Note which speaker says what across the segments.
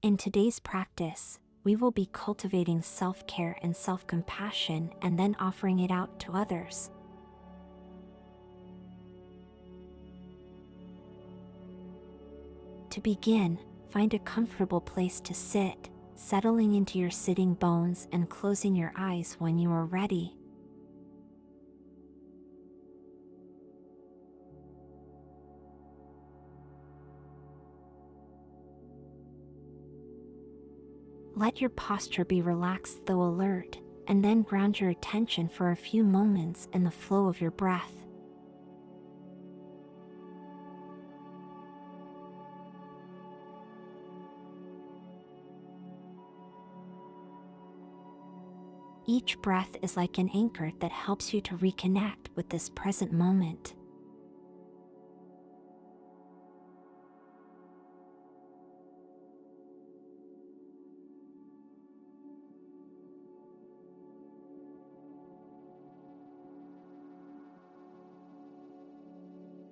Speaker 1: In today's practice, we will be cultivating self-care and self-compassion and then offering it out to others. To begin, find a comfortable place to sit, settling into your sitting bones and closing your eyes when you are ready. Let your posture be relaxed though alert, and then ground your attention for a few moments in the flow of your breath. Each breath is like an anchor that helps you to reconnect with this present moment.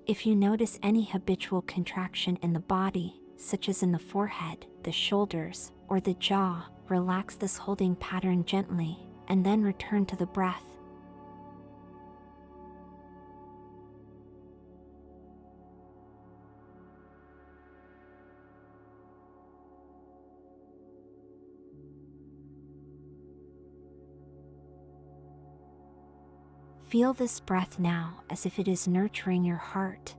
Speaker 1: If you notice any habitual contraction in the body, such as in the forehead, the shoulders, or the jaw, relax this holding pattern gently, and then return to the breath. Feel this breath now as if it is nurturing your heart.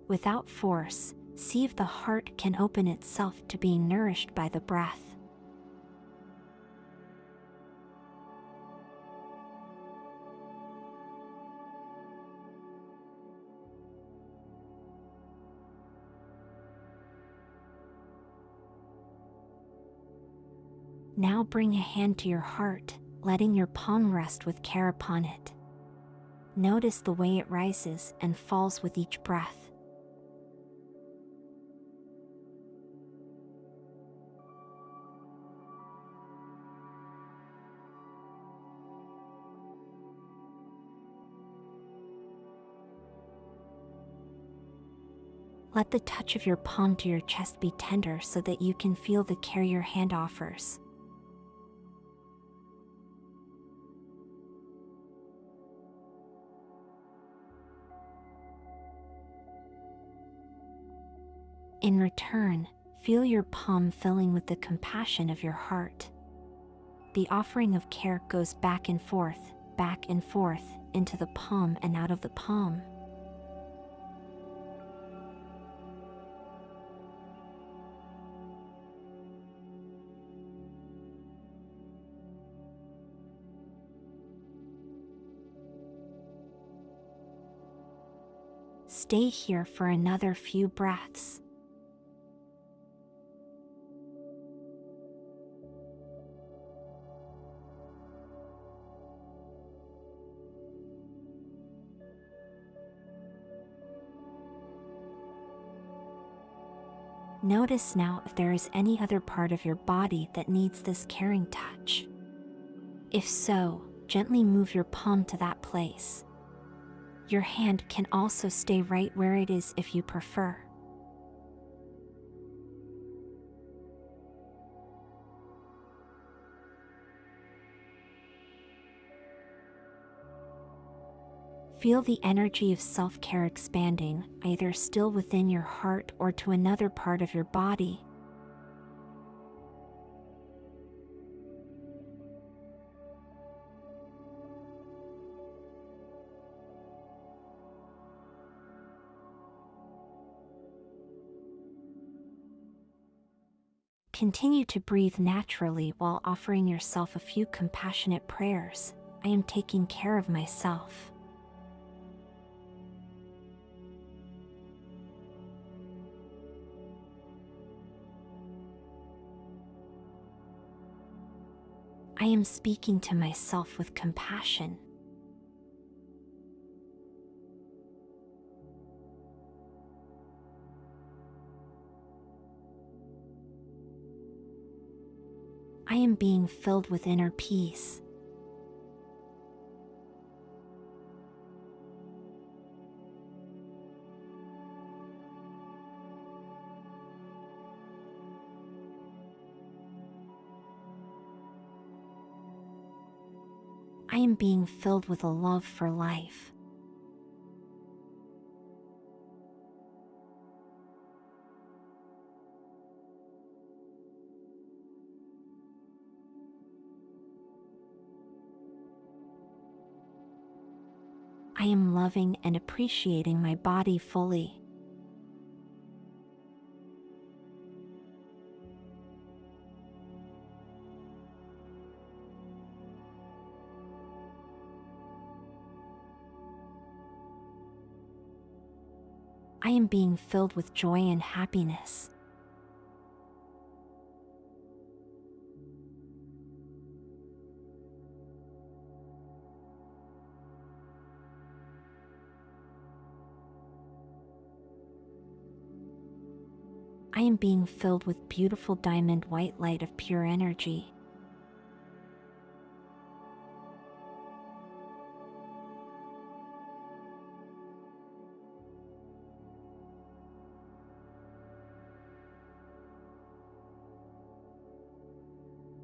Speaker 1: Without force, see if the heart can open itself to being nourished by the breath. Now bring a hand to your heart, letting your palm rest with care upon it. Notice the way it rises and falls with each breath. Let the touch of your palm to your chest be tender so that you can feel the care your hand offers. In return, feel your palm filling with the compassion of your heart. The offering of care goes back and forth, into the palm and out of the palm. Stay here for another few breaths. Notice now if there is any other part of your body that needs this caring touch. If so, gently move your palm to that place. Your hand can also stay right where it is if you prefer. Feel the energy of self-care expanding, either still within your heart or to another part of your body. Continue to breathe naturally while offering yourself a few compassionate prayers. I am taking care of myself. I am speaking to myself with compassion. I am being filled with inner peace. I am being filled with a love for life. I am loving and appreciating my body fully. I am being filled with joy and happiness. I am being filled with beautiful diamond white light of pure energy.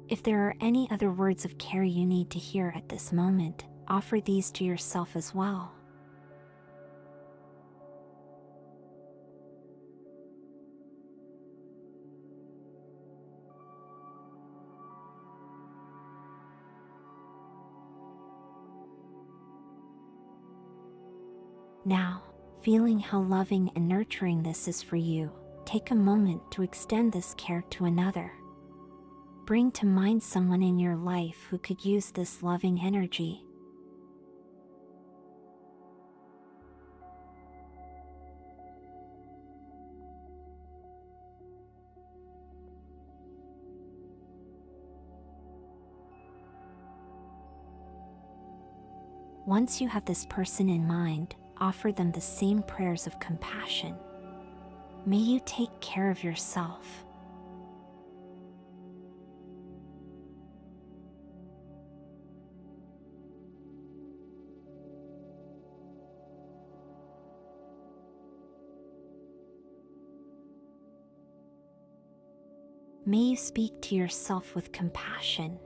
Speaker 1: If there are any other words of care you need to hear at this moment, offer these to yourself as well. Now, feeling how loving and nurturing this is for you, take a moment to extend this care to another. Bring to mind someone in your life who could use this loving energy. Once you have this person in mind, offer them the same prayers of compassion. May you take care of yourself. May you speak to yourself with compassion.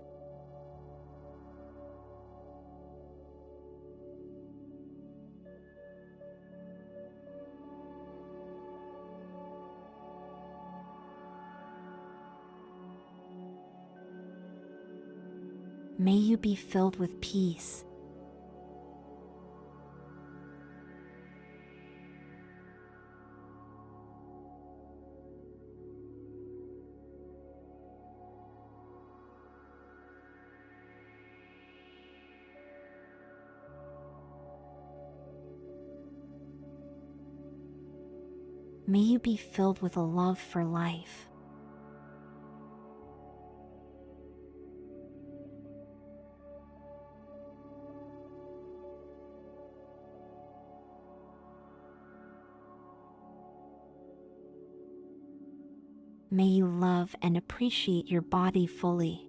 Speaker 1: May you be filled with peace. May you be filled with a love for life. May you love and appreciate your body fully.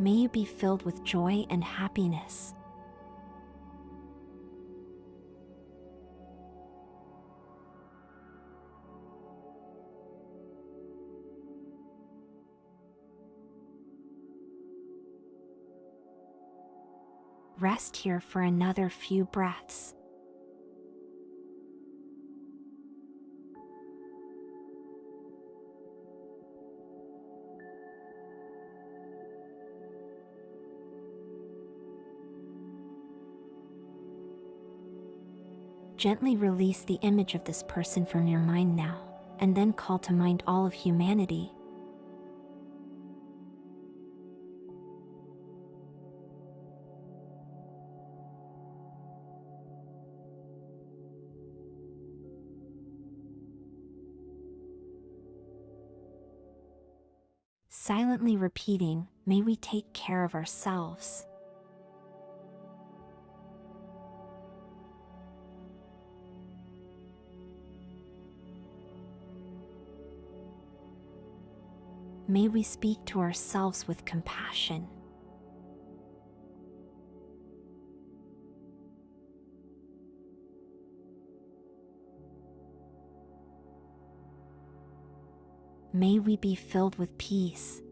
Speaker 1: May you be filled with joy and happiness. Rest here for another few breaths. Gently release the image of this person from your mind now, and then call to mind all of humanity. Silently repeating, may we take care of ourselves. May we speak to ourselves with compassion. May we be filled with peace.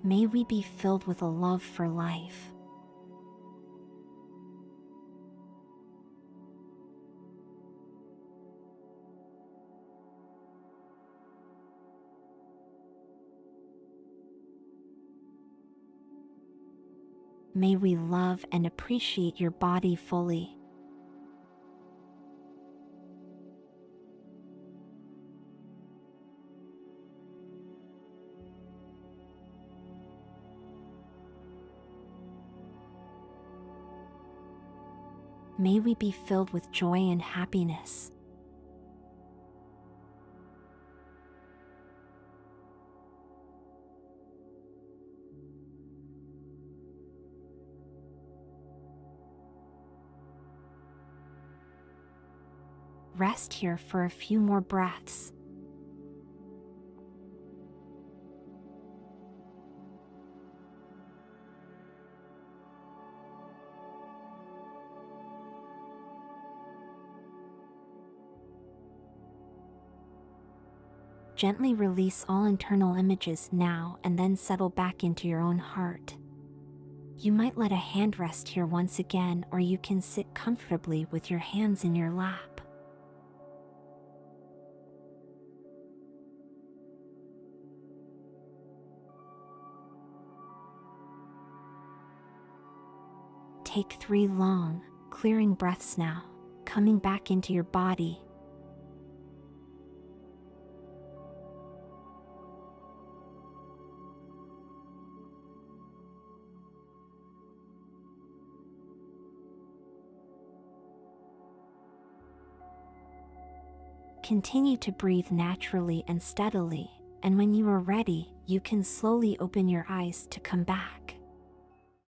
Speaker 1: May we be filled with a love for life. May we love and appreciate your body fully. May we be filled with joy and happiness. Rest here for a few more breaths. Gently release all internal images now and then settle back into your own heart. You might let a hand rest here once again, or you can sit comfortably with your hands in your lap. Take 3 long, clearing breaths now, coming back into your body. Continue to breathe naturally and steadily, and when you are ready, you can slowly open your eyes to come back.